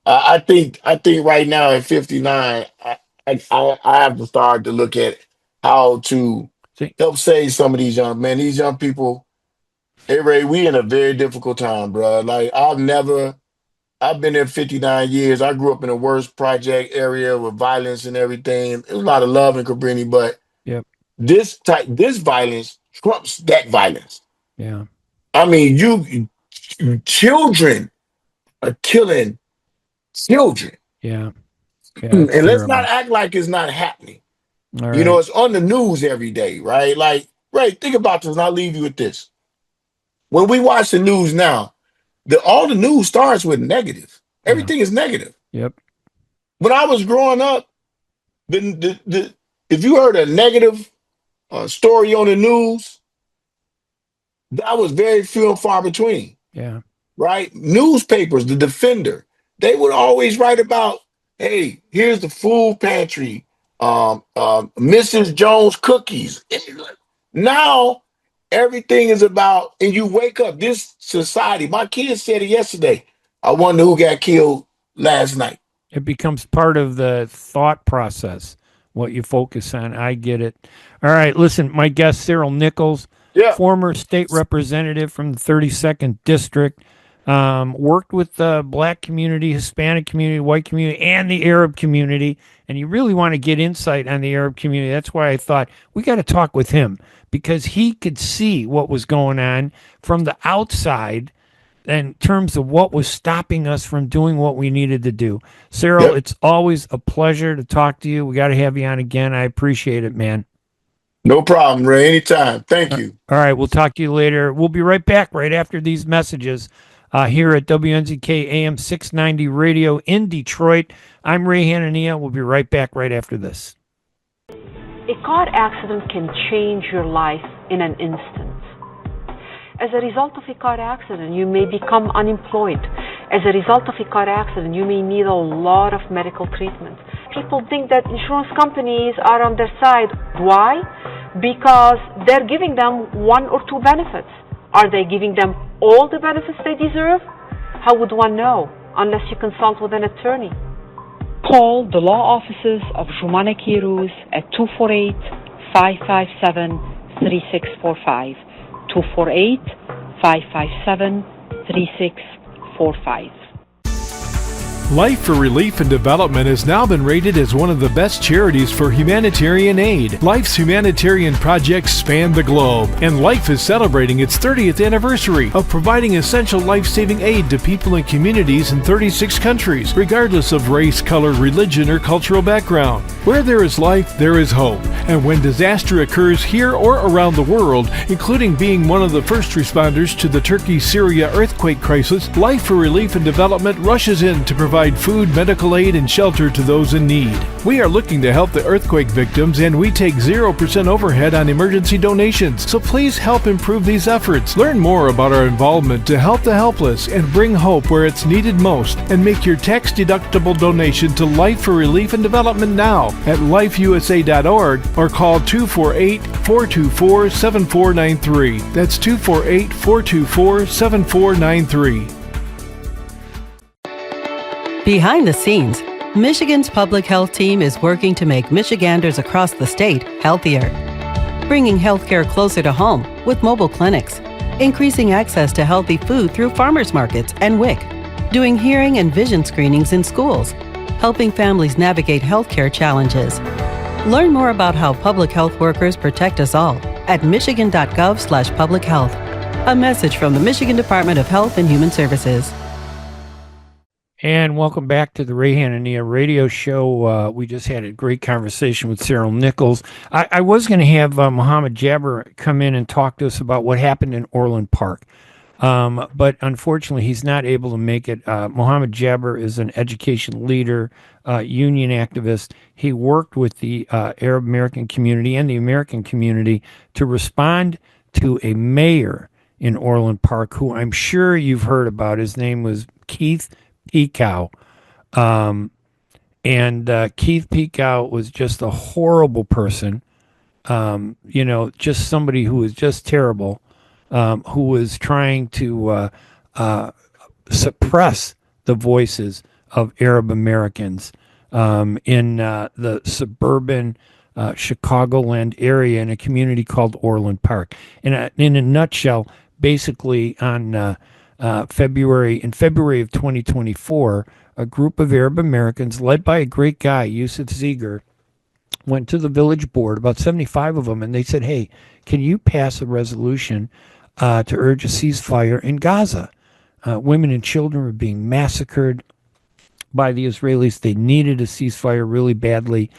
I think right now at 59, I have to start to look at how to See, help save some of these young people. Hey Ray, we in a very difficult time, bro. Like, I've been there 59 years. I grew up in the worst project area with violence and everything. There's a lot of love in Cabrini, but yep. this violence trumps that violence. Yeah. I mean, children are killing children. Yeah. Yeah. And It's let's not terrible. act like it's not happening. All right. It's on the news every day, right? Like, right, think about this, and I'll leave you with this. When we watch the news now, all the news starts with negative. Yeah. Everything is negative. Yep. When I was growing up, if you heard a negative story on the news, that was very few and far between, Yeah. right? Newspapers, the Defender, they would always write about, hey, here's the food pantry, Mrs. Jones cookies. Now everything is about, and you wake up this society. My kids said it yesterday. I wonder who got killed last night. It becomes part of the thought process, what you focus on. I get it. All right. Listen, my guest, Cyril Nichols, Yeah. former state representative from the 32nd District, worked with the black community, Hispanic community, white community, and the Arab community. And you really want to get insight on the Arab community. That's why I thought we got to talk with him, because he could see what was going on from the outside in terms of what was stopping us from doing what we needed to do. Cyril, Yep. it's always a pleasure to talk to you. We got to have you on again. I appreciate it, man. No problem, Ray. Anytime. Thank you. All right, we'll talk to you later. We'll be right back right after these messages here at WNZK AM 690 Radio in Detroit. I'm Ray Hanania. We'll be right back right after this. A car accident can change your life in an instant. As a result of a car accident, you may become unemployed. As a result of a car accident, you may need a lot of medical treatment. People think that insurance companies are on their side. Why? Because they're giving them one or two benefits. Are they giving them all the benefits they deserve? How would one know unless you consult with an attorney? Call the law offices of Jumana Kiruz at 248-557-3645. 248-557-3645. Life for Relief and Development has now been rated as one of the best charities for humanitarian aid. Life's humanitarian projects span the globe, and Life is celebrating its 30th anniversary of providing essential life-saving aid to people and communities in 36 countries, regardless of race, color, religion, or cultural background. Where there is life, there is hope. And when disaster occurs here or around the world, including being one of the first responders to the Turkey-Syria earthquake crisis, Life for Relief and Development rushes in to provide food, medical aid, and shelter to those in need. We are looking to help the earthquake victims, and we take 0% overhead on emergency donations. So please help improve these efforts. Learn more about our involvement to help the helpless and bring hope where it's needed most, and make your tax-deductible donation to Life for Relief and Development now at lifeusa.org or call 248-424-7493. That's 248-424-7493. Behind the scenes, Michigan's public health team is working to make Michiganders across the state healthier. Bringing healthcare closer to home with mobile clinics, increasing access to healthy food through farmers markets and WIC, doing hearing and vision screenings in schools, helping families navigate healthcare challenges. Learn more about how public health workers protect us all at michigan.gov/public health. A message from the Michigan Department of Health and Human Services. And welcome back to the Ray Hanania radio show. We just had a great conversation with Cyril Nichols. I was going to have Mohammed Jabber come in and talk to us about what happened in Orland Park. But unfortunately, he's not able to make it. Mohammed Jabber is an education leader, union activist. He worked with the Arab American community and the American community to respond to a mayor in Orland Park, who I'm sure you've heard about. His name was Keith Pekow. Keith Pekow was just a horrible person. Just somebody who was just terrible, who was trying to suppress the voices of Arab Americans in the suburban Chicagoland area in a community called Orland Park. In a nutshell, basically on February of 2024, a group of Arab Americans led by a great guy, Yusuf Ziger, went to the village board, about 75 of them, and they said, hey, can you pass a resolution to urge a ceasefire in Gaza? Women and children were being massacred by the Israelis. They needed a ceasefire really badly.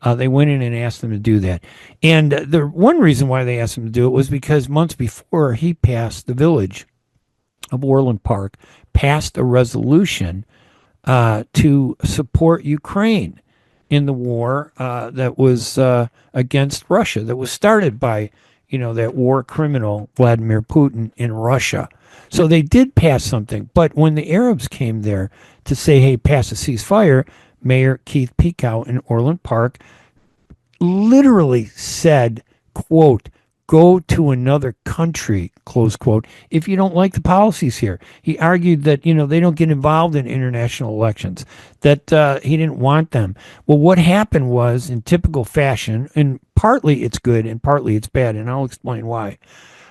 They went in and asked them to do that. And the one reason why they asked him to do it was because months before, he passed the village of Orland Park, passed a resolution to support Ukraine in the war that was against Russia, that was started by, that war criminal Vladimir Putin in Russia. So they did pass something. But when the Arabs came there to say, hey, pass a ceasefire, Mayor Keith Pekow in Orland Park literally said, quote, go to another country, close quote, if you don't like the policies here. He argued that, they don't get involved in international elections, that he didn't want them. Well, what happened was, in typical fashion, and partly it's good and partly it's bad, and I'll explain why,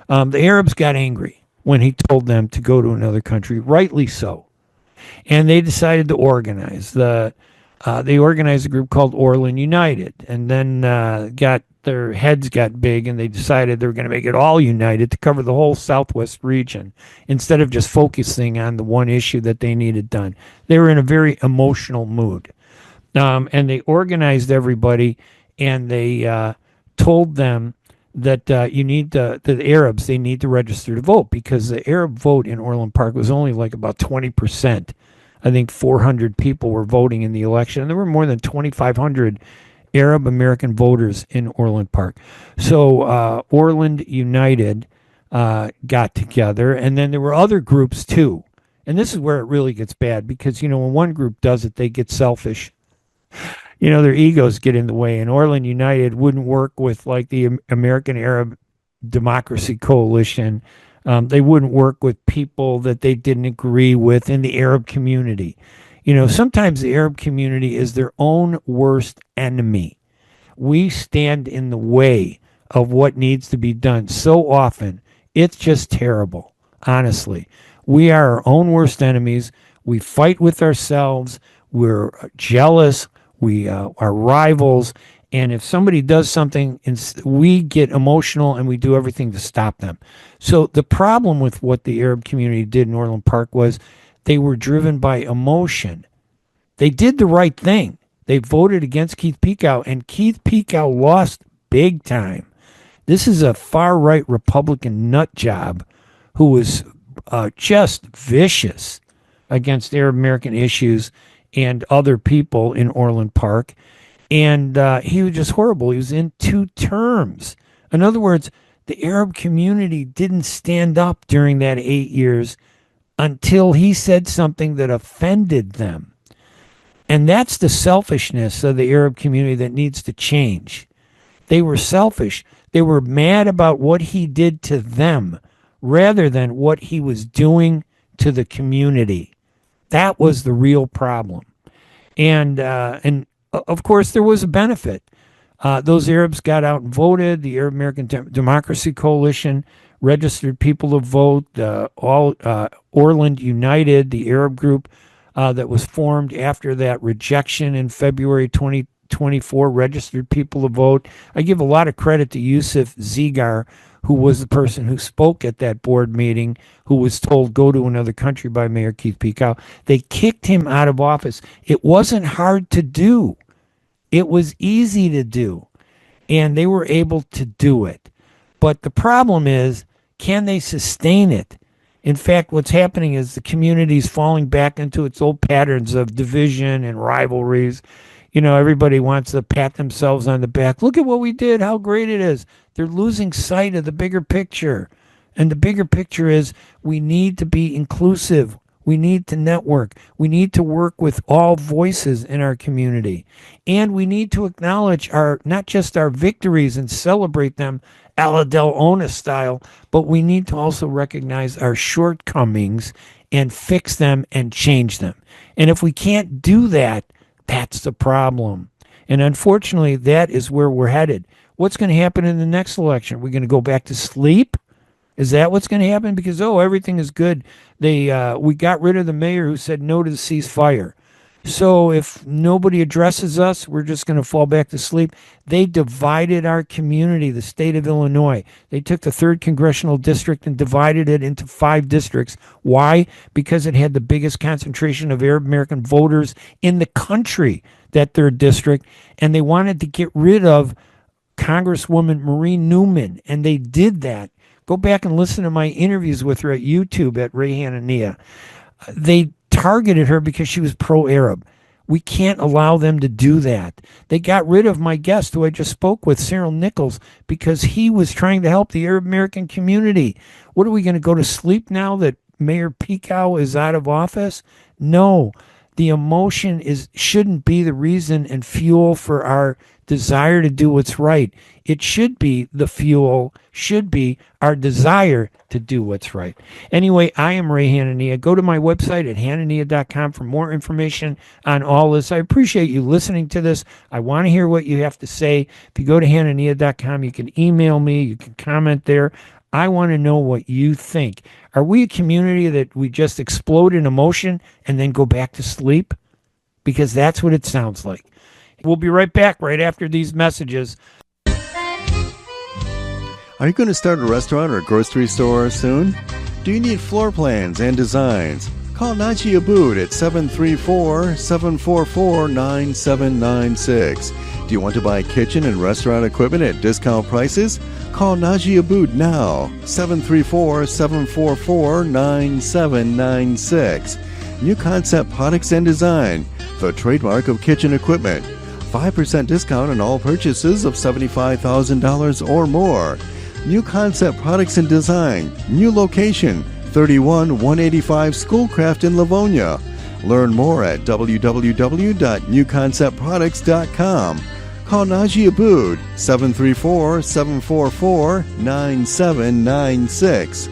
the Arabs got angry. when he told them to go to another country, rightly so. And they decided to organize. They organized a group called Orland United, and then their heads got big, and they decided they were going to make it all united to cover the whole Southwest region instead of just focusing on the one issue that they needed done. They were in a very emotional mood. And they organized everybody, and they told them that the Arabs, they need to register to vote, because the Arab vote in Orland Park was only like about 20%. I think 400 people were voting in the election, and there were more than 2,500 Arab American voters in Orland Park. So Orland United got together, and then there were other groups too. And this is where it really gets bad, because, when one group does it, they get selfish. Their egos get in the way, and Orland United wouldn't work with like the American Arab Democracy Coalition. They wouldn't work with people that they didn't agree with in the Arab community. Sometimes the Arab community is their own worst enemy. We stand in the way of what needs to be done so often. It's just terrible, honestly. We are our own worst enemies. We fight with ourselves. We're jealous. We are rivals. And if somebody does something, we get emotional and we do everything to stop them. So the problem with what the Arab community did in Orland Park was they were driven by emotion. They did the right thing. They voted against Keith Pekow, and Keith Pekow lost big time. This is a far-right Republican nut job who was just vicious against Arab American issues and other people in Orland Park. And he was just horrible. He was in 2 terms. In other words, the Arab community didn't stand up during that 8 years until he said something that offended them. And that's the selfishness of the Arab community that needs to change. They were selfish. They were mad about what he did to them rather than what he was doing to the community. That was the real problem. And of course, there was a benefit. Those Arabs got out and voted. The Arab American Democracy Coalition registered people to vote. Orland United, the Arab group that was formed after that rejection in February 2024, registered people to vote. I give a lot of credit to Yusuf Zigar, who was the person who spoke at that board meeting, who was told go to another country by Mayor Keith Pekow. They kicked him out of office. It wasn't hard to do. It was easy to do, and they were able to do it. But the problem is, can they sustain it? In fact, what's happening is the community is falling back into its old patterns of division and rivalries. Everybody wants to pat themselves on the back. Look at what we did, how great it is. They're losing sight of the bigger picture. And the bigger picture is we need to be inclusive. We need to network. We need to work with all voices in our community. And we need to acknowledge not just our victories and celebrate them a la Del Ona style, but we need to also recognize our shortcomings and fix them and change them. And if we can't do that, that's the problem. And unfortunately, that is where we're headed. What's going to happen in the next election? We're going to go back to sleep? Is that what's going to happen? Because, everything is good. We got rid of the mayor who said no to the ceasefire. So if nobody addresses us, we're just going to fall back to sleep. They divided our community, the state of Illinois. They took the 3rd congressional district and divided it into 5 districts. Why? Because it had the biggest concentration of Arab American voters in the country, that 3rd district. And they wanted to get rid of Congresswoman Marie Newman, and they did that. Go back and listen to my interviews with her at YouTube at Ray Hanania. They targeted her because she was pro-Arab. We can't allow them to do that. They got rid of my guest who I just spoke with, Cyril Nichols, because he was trying to help the Arab American community. What are we going to go to sleep now that Mayor Pekow is out of office? No. The emotion shouldn't be the reason and fuel for our desire to do what's right. It should be the fuel, should be our desire to do what's right. Anyway, I am Ray Hanania. Go to my website at hanania.com for more information on all this. I appreciate you listening to this. I want to hear what you have to say. If you go to hanania.com, you can email me, you can comment there. I want to know what you think. Are we a community that we just explode in emotion and then go back to sleep? Because that's what it sounds like. We'll be right back right after these messages. Are you going to start a restaurant or grocery store soon? Do you need floor plans and designs? Call Najee Abood at 734-744-9796. Do you want to buy kitchen and restaurant equipment at discount prices? Call Najee Abood now, 734-744-9796. New Concept Products and Design, the trademark of kitchen equipment. 5% discount on all purchases of $75,000 or more. New Concept Products and Design, new location, 31185 Schoolcraft in Livonia. Learn more at www.newconceptproducts.com. Call Najee Abood, 734-744-9796.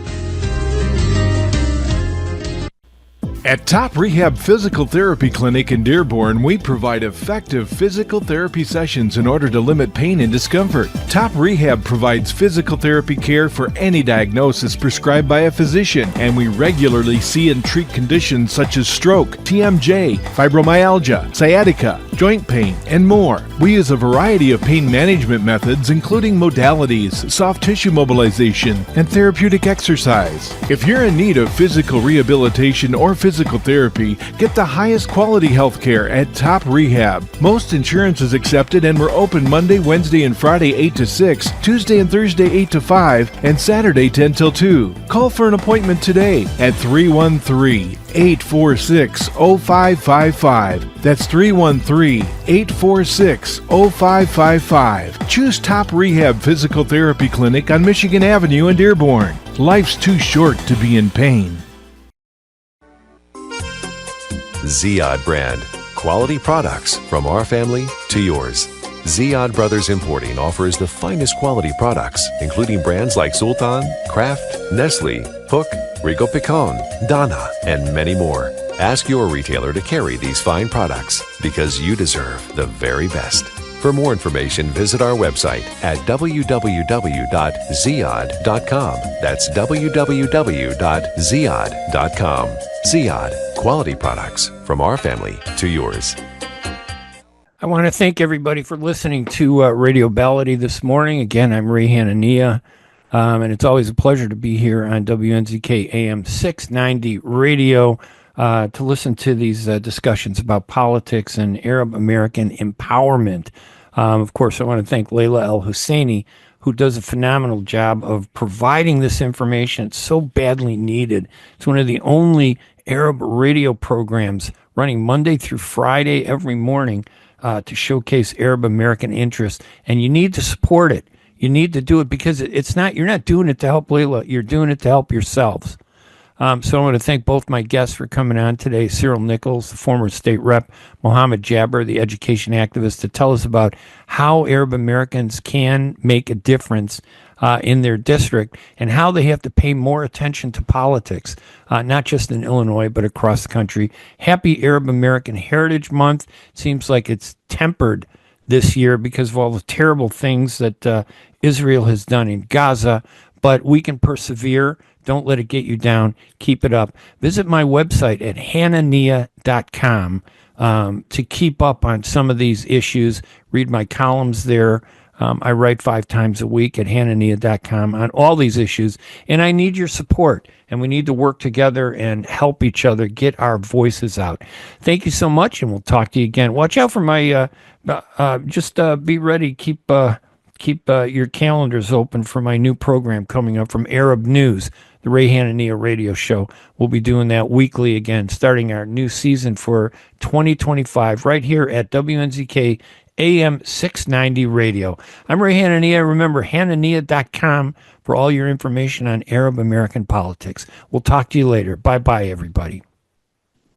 At Top Rehab Physical Therapy Clinic in Dearborn, we provide effective physical therapy sessions in order to limit pain and discomfort. Top Rehab provides physical therapy care for any diagnosis prescribed by a physician, and we regularly see and treat conditions such as stroke, TMJ, fibromyalgia, sciatica, joint pain, and more. We use a variety of pain management methods, including modalities, soft tissue mobilization, and therapeutic exercise. If you're in need of physical rehabilitation or physical therapy, get the highest quality health care at Top Rehab. Most insurance is accepted, and we're open Monday, Wednesday, and Friday 8 to 6, Tuesday and Thursday 8 to 5, and Saturday 10 till 2. Call for an appointment today at 313-846-0555. That's 313-846-0555. Choose Top Rehab Physical Therapy Clinic on Michigan Avenue in Dearborn. Life's too short to be in pain. Ziyad brand. Quality products from our family to yours. Ziyad Brothers Importing offers the finest quality products, including brands like Sultan, Kraft, Nestle, Hook, Rico Picon, Donna, and many more. Ask your retailer to carry these fine products because you deserve the very best. For more information, visit our website at www.ziyad.com. That's www.ziyad.com. Ziyad, quality products from our family to yours. I want to thank everybody for listening to Radio Baladi this morning. Again, I'm Ray Hanania, and it's always a pleasure to be here on WNZK AM 690 Radio to listen to these discussions about politics and Arab American empowerment. Of course, I want to thank Layla El-Husseini, who does a phenomenal job of providing this information. It's so badly needed. It's one of the only Arab radio programs running Monday through Friday every morning to showcase Arab American interests. And you need to support it. You need to do it because you're not doing it to help Layla. You're doing it to help yourselves. So I want to thank both my guests for coming on today, Cyril Nichols, the former state rep, Mohammed Jabber, the education activist, to tell us about how Arab Americans can make a difference in their district and how they have to pay more attention to politics, not just in Illinois, but across the country. Happy Arab American Heritage Month. Seems like it's tempered this year because of all the terrible things that Israel has done in Gaza, but we can persevere. Don't let it get you down. Keep it up. Visit my website at hanania.com to keep up on some of these issues. Read my columns there. I write 5 times a week at hanania.com on all these issues, and I need your support, and we need to work together and help each other get our voices out. Thank you so much, and we'll talk to you again. Watch out for my, be ready, keep your calendars open for my new program coming up from Arab News, the Ray Hanania radio show. We'll be doing that weekly again, starting our new season for 2025 right here at WNZK AM 690 Radio. I'm Ray Hanania. Remember, hanania.com for all your information on Arab American politics. We'll talk to you later. Bye-bye, everybody.